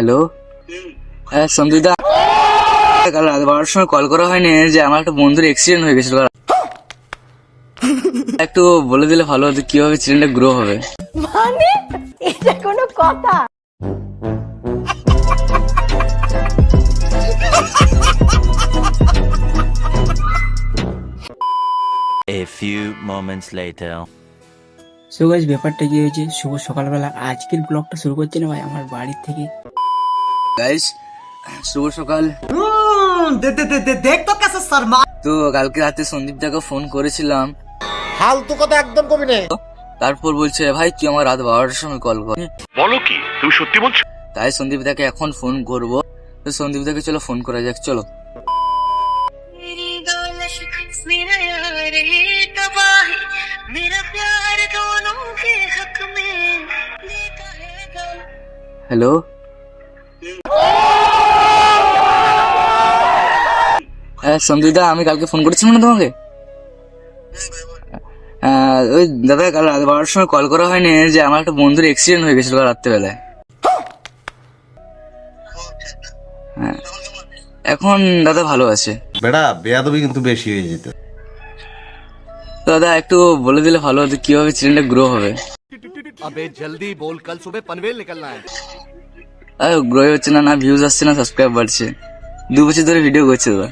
Hello, হ্যাঁ সন্দীপদা, কাল রাত 12টার সময় কল করা হয়নি যে আমার একটা বন্ধুর অ্যাক্সিডেন্ট হয়ে গেছিল। একটু বলে দিলে ভালো হতো কিভাবে চ্যানেলটা গ্রো হবে। মানে এটা কোনো কথা? A few moments later. So guys, ব্যাপারটা কি হয়েছে, শুভ সকালবেলা আজকের ব্লগটা শুরু করছে না ভাই আমার বাড়ির থেকে। গাইস, শুভ সকাল। দেখ তো কেসে শর্মা। তো কালকে রাতে সন্দীপদাকে ফোন করেছিলাম, ফালতু কথা একদম কবি না। তারপর বলছে ভাই তুই আমার রাত 12টার সময় কল কর। বলো কি তুমি সত্যি বলছো? তাই সন্দীপদাকে এখন ফোন করব। তো সন্দীপদাকে চলো ফোন করা যাক, চলো। হ্যালো, হ্যাঁ সন্দীপদা, আমি কালকে ফোন করেছিলাম না তোমাকে। ওই দাদা, কাল রাত 12টার সময় কল করা হয়নি যে আমার একটা বন্ধুর অ্যাক্সিডেন্ট হয়ে গেছিল রাত্রেবেলায়। হ্যাঁ, এখন দাদা ভালো আছে। বেড়া বেয়াদবি কিন্তু বেশি হয়ে যেত। তো দাদা একটু বলে দিলে ভালো হতো কিভাবে চ্যানেলটা গ্রো হবে। अबे जल्दी बोल, कल सुबह पनवेल निकलना है। গ্রো হচ্ছে না, না ভিউজ আসছে না সাবস্ক্রাইব বাড়ছে। 2 বছর ধরে ভিডিও করছে দাদা,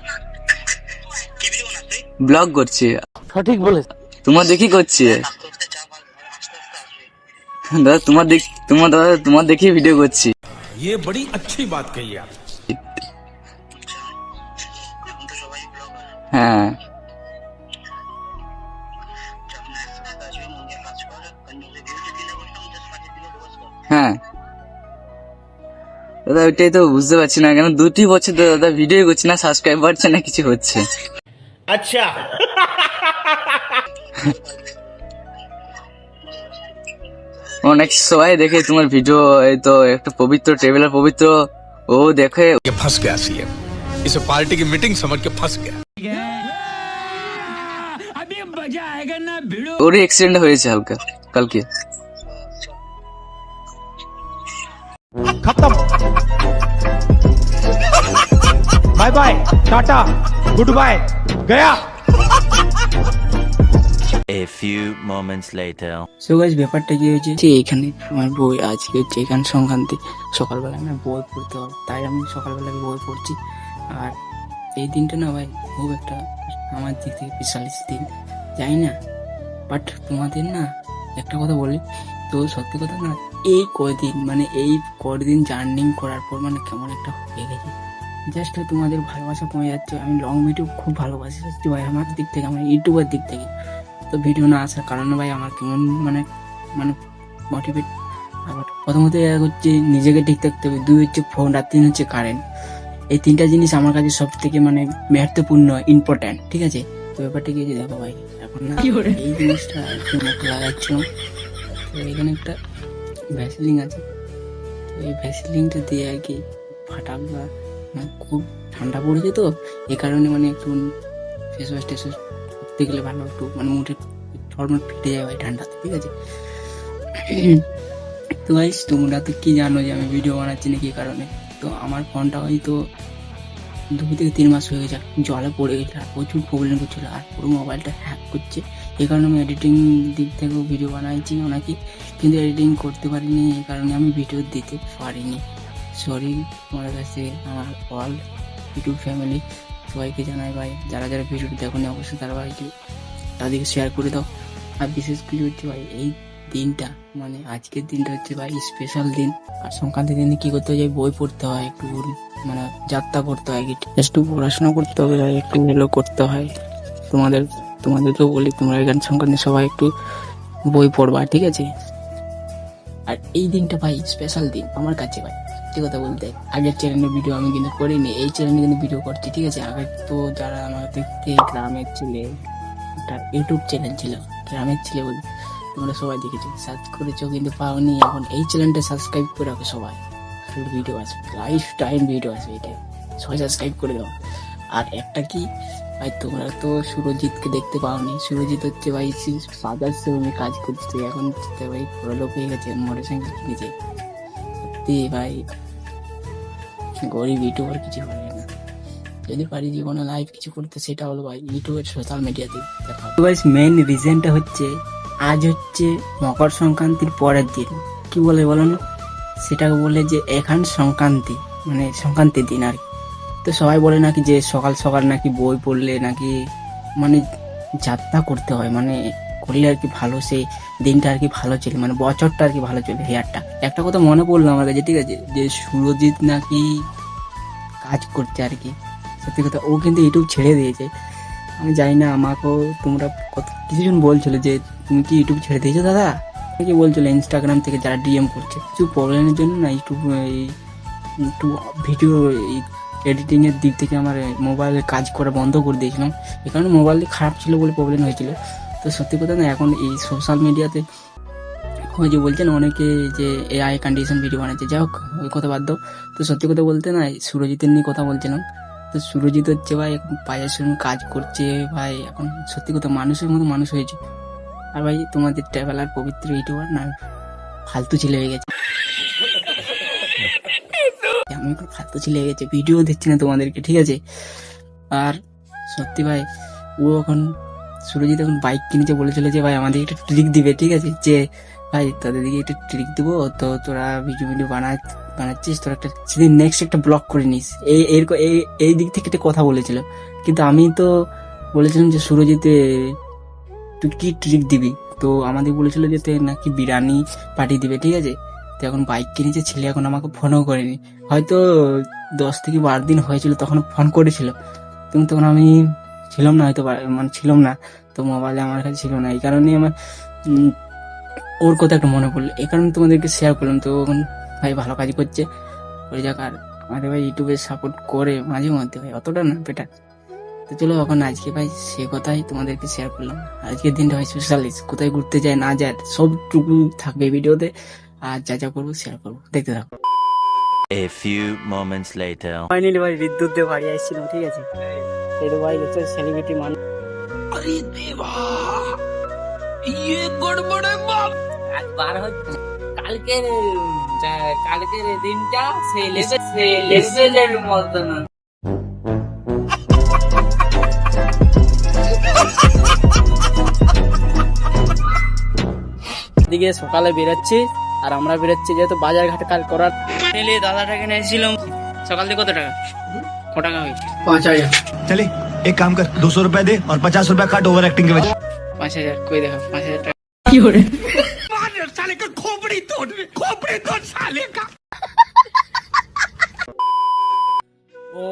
ব্লগ করছি। সঠিক বলে তোমার দেখি করছি দাদা, তোমার দেখি ভিডিও করছি। ये बड़ी अच्छी बात कही आप। হ্যাঁ, হ্যাঁ দাদা, ওইটাই তো বুঝতে পারছি না কেন 2 বছর ধরে দাদা ভিডিও করছি না, সাবস্ক্রাইব বাড়ছে না, কিছু হচ্ছে। আচ্ছা অনেক সবাই দেখে তোমার ভিডিও, এই তো একটা পবিত্র ট্রেভেলার পবিত্র, ও দেখে ये फंस गया सीएम, इसे पार्टी की मीटिंग समझ के फंस गया। ওরই অ্যাক্সিডেন্ট হয়েছে হালকা কালকে। खत्म, bye bye, tata, goodbye, गया। A few moments later. So guys, ব্যাপারটা কি হয়েছে যে এখানে আমার বই আজকে হচ্ছে এখানে সংক্রান্তি, সকালবেলা আমি বই পড়তে হবে, তাই আমি সকালবেলা বই পড়ছি। আর এই দিনটা না ভাই খুব একটা আমার দিক থেকে স্পেশালিস্ট দিন, জানি না, বাট তোমাদের না একটা কথা বলি তো, সত্যি কথা না, এই কদিন জার্নি করার পর মানে কেমন একটা হয়ে গেছে। জাস্ট তোমাদের ভালোবাসা কমে যাচ্ছে। আমি লং ভিডিও খুব ভালোবাসি সত্যি ভাই, আমার দিক থেকে, আমার ইউটিউবের দিক থেকে। তো ভিডিও না আসার কারণে ভাই আমার কেমন মানে মোটিভেট। আবার প্রথমত হচ্ছে নিজেকে ঠিক থাকতে হবে, 2 হচ্ছে ফোন, আর 3 হচ্ছে কারেন্ট। এই 3টা জিনিস আমার কাছে সব থেকে মানে महत्वपूर्ण, ইম্পর্টেন্ট, ঠিক আছে। তো ব্যাপারটা কি দেখো ভাই, এখন না এই জিনিসটা একটু মুখে লাগাচ্ছিলাম। তো এখানে একটা ভ্যাসলিন আছে, তো এই ভ্যাসলিনটা দিয়ে আর কি ফাটাবা, মানে খুব ঠান্ডা পড়েছে তো এই কারণে মানে একটু ফেস ওয়াশ টেস করতে গেলে ভালো, একটু মানে মুখে ফর্মাল ফিটে যায় ভাই ঠান্ডাতে, ঠিক আছে। তো গাইস, তোমরা তো কি জানো যে আমি ভিডিও বানাচ্ছি না কি কারণে। তো আমার ফোনটা হয়তো 2 থেকে 3 মাস হয়ে গেছে জলে পড়ে গেছে, আর প্রচুর প্রবলেম করছিল, আর পুরো মোবাইলটা হ্যাক করছে। এই কারণে আমি এডিটিং দিক থেকেও ভিডিও বানাইছি অনেকে, কিন্তু এডিটিং করতে পারিনি, এই কারণে আমি ভিডিও দিতে পারিনি। সরি তোমার কাছে, আমার অল ইউটিউব ফ্যামিলি সবাইকে জানাই ভাই, যারা যারা ভিডিওটি দেখো নি অবশ্যই তারা ভাইকে তাদেরকে শেয়ার করে দাও। আর বিশেষ কিছু হচ্ছে ভাই, এই দিনটা মানে আজকের দিনটা হচ্ছে ভাই স্পেশাল দিন। আর সংক্রান্তির দিনে কি করতে হয়, বই পড়তে হয়, একটু মানে যাত্রা করতে হয়, একটু পড়াশোনা করতে হবে ভাই, একটু হেলো করতে হয়। তোমাদেরকেও বলি, তোমরা এখানে সংক্রান্তি সবাই একটু বই পড়বা, ঠিক আছে। আর এই দিনটা ভাই স্পেশাল দিন আমার কাছে ভাই, সত্যি কথা বলতে। আগের চ্যানেলের ভিডিও আমি কিন্তু করিনি, এই চ্যানেলে কিন্তু ভিডিও করছি, ঠিক আছে। আগে তো যারা আমার দেখতে গ্রামের ছেলে, একটা ইউটিউব চ্যানেল ছিল গ্রামের ছেলে বলে, তোমরা সবাই দেখেছো, সার্চ করেছো কিন্তু পাওনি। এখন এই চ্যানেলটা সাবস্ক্রাইব করে রাখো সবাই, ভিডিও আসবে, লাইফ টাইম ভিডিও আসবে, এটা সবাই সাবস্ক্রাইব করে দাও। আর একটা কি ভাই, তোমরা তো সুরজিৎকে দেখতে পাওনি, সুরজিৎ হচ্ছে ভাই ফাদার সেভাবে কাজ করছে, এখন ভাই বড়লোক হয়ে গেছে, মোটরসাইকেল কিনেছে। সত্যি ভাই গরিব ইউটিউবার কিছু পারি না। যদি পারি জীবনে লাইভ কিছু করতে সেটা হলো ভাই ইউটিউবের সোশ্যাল মিডিয়াতে দেখা। গাইস মেইন রিজনটা হচ্ছে আজ হচ্ছে মকর সংক্রান্তির পরের দিন। কি বলে বলো না, সেটাকে বলে যে এখন সংক্রান্তি, মানে সংক্রান্তির দিন আর কি। তো সবাই বলে নাকি যে সকাল সকাল নাকি বই পড়লে নাকি মানে যাত্রা করতে হয়, মানে করলে আর কি ভালো, সেই দিনটা আর কি ভালো চলে, মানে বছরটা আর কি ভালো চলে। হেয়ারটা একটা কথা মনে পড়লো আমার কাছে, ঠিক আছে, যে সুরজিৎ নাকি কাজ করছে আর কি। সত্যি কথা, ও কিন্তু ইউটিউব ছেড়ে দিয়েছে। আমি জানি না, আমাকেও তোমরা কিছুজন বলছিল যে তুমি কি ইউটিউব ছেড়ে দিয়েছো দাদা, কি বলছিল ইনস্টাগ্রাম থেকে যারা ডিএম করছে কিছু প্রবলেমের জন্য না ইউটিউব একটু ভিডিও এডিটিং এর দিক থেকে আমার মোবাইলে কাজ করা বন্ধ করে দিয়েছিলাম। এই কারণে মোবাইল খারাপ ছিল বলে প্রবলেম হয়েছিল। তো সত্যি কথা না, এখন এই সোশ্যাল মিডিয়াতে ওই যে বলছেন অনেকে যে এআই কন্ডিশন ভিডিও বানাচ্ছে, যাই হোক ওই কথা বাদ দাও। তো সত্যি কথা বলতে না, সুরজিতের নিয়ে কথা বলছিলাম। তো সুরজিৎ হচ্ছে ভাই এখন পায়ের সঙ্গে কাজ করছে ভাই, এখন সত্যি কথা মানুষের মতো মানুষ হয়েছে। আর ভাই তোমাদের ট্রাভেলার পবিত্র ইউটিউবার না ফালতু ছেলে হয়ে গেছে, আমি এখন ফালতু ছেলে হয়ে গেছে, ভিডিও দিচ্ছি না তোমাদেরকে, ঠিক আছে। আর সত্যি ভাই ও এখন সুরজিৎ এখন বাইক কিনেছে, বলেছিল যে ভাই আমাদের একটা ট্রিক দিবে, ঠিক আছে, যে ভাই তাদের দিকে একটা ট্রিক দিব, তো তোরা ভিডিও বানাচ্ছিস, তোরা একটা সেদিন নেক্সট একটা ব্লগ করে নিস, এই দিক থেকে একটা কথা বলেছিল। কিন্তু আমি তো বলেছিলাম যে সুরজিতে তুই কি ট্রিক দিবি, তো আমাদের বলেছিল যে তুই নাকি বিরিয়ানি পাঠিয়ে দিবে, ঠিক আছে। তো এখন বাইক কিনেছে ছেলে, এখন আমাকে ফোনও করেনি, হয়তো 10 থেকে 12 দিন হয়েছিল তখন ফোন করেছিল, কিন্তু তখন আমি ছিলাম না, হয়তো মানে ছিলাম না, তো মোবাইলে আমার কাছে ছিল না, এই কারণে আমার ওর কথা একটু মনে পড়লো, এই কারণে তোমাদেরকে শেয়ার করলাম। তো এখন ভাই ভালো কাজ করছে ওই যাক, আর আমাদের ভাই ইউটিউবে সাপোর্ট করে মাঝে মধ্যে ভাই, অতটা না বেটার। তো চলো এখন আজকে ভাই সে কথাই তোমাদেরকে শেয়ার করলাম। আজকের দিনটা ভাই স্পেশালিস্ট, কোথায় ঘুরতে যায় না যায় সবটুকু থাকবে ভিডিওতে, আর যা যা করবো শেয়ার করবো, দেখতে থাকো। A few moments later. Finally ভাই বিদ্যুৎ দিয়ে বাড়ি আসছিলাম, ঠিক আছে। এই তো ভাই হচ্ছে সেলিব্রিটি মানুষ। আরে দেবা ইয়ে গড়বড়ে বাপ, একবার হচ্ছে কালকের দিনটা সেই লেভেলের মতো না। এদিকে সকালে বেরোচ্ছি আর আমরা বেরোচ্ছি যেহেতু বাজার ঘাট কাল করার। দাদাটাকে নিয়েছিলাম সকাল থেকে, কত টাকা, কত টাকা হয়েছে? 5000। चले एक काम कर 200 रुपए दे और 50 रुपए काट ओवर एक्टिंग के वजह। 5000 কই দেখো, 5000 টাকা কি করে साले का खोपड़ी तोड़ साले का। ও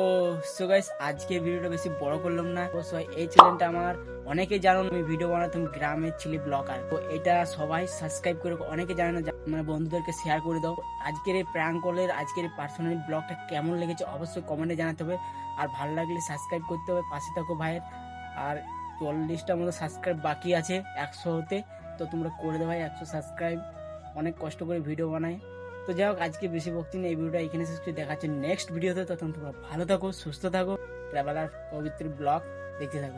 সো গাইস আজকে ভিডিওটা বেশি বড় করলাম না। অবশ্যই এই চ্যানেলটা আমার অনেকে জানো, আমি ভিডিও বানাতাম, গ্রামের ছেলে ব্লগার। তো এটা সবাই সাবস্ক্রাইব করে, অনেকে জানে না, মানে বন্ধুদেরকে শেয়ার করে দাও। আজকের এই প্র্যাঙ্ক কলের, আজকের এই পার্সোনাল ব্লগটা কেমন লেগেছে অবশ্যই কমেন্টে জানাতে হবে। আর ভালো লাগলে সাবস্ক্রাইব করতে হবে, পাশে থাকো ভাইয়ের। আর 40টার মতো সাবস্ক্রাইব বাকি আছে 100 হতে, তো তোমরা করে দেবো ভাই 100 সাবস্ক্রাইব। অনেক কষ্ট করে ভিডিও বানাই। তো যাই হোক আজকে বেশি বকছি না, এই ভিডিওটা এখানে শেষ করে দেখাচ্ছে নেক্সট ভিডিওতে। তখন তোমরা ভালো থাকো, সুস্থ থাকো, ট্রাভেলার পবিত্র ব্লগ দেখতে থাকো।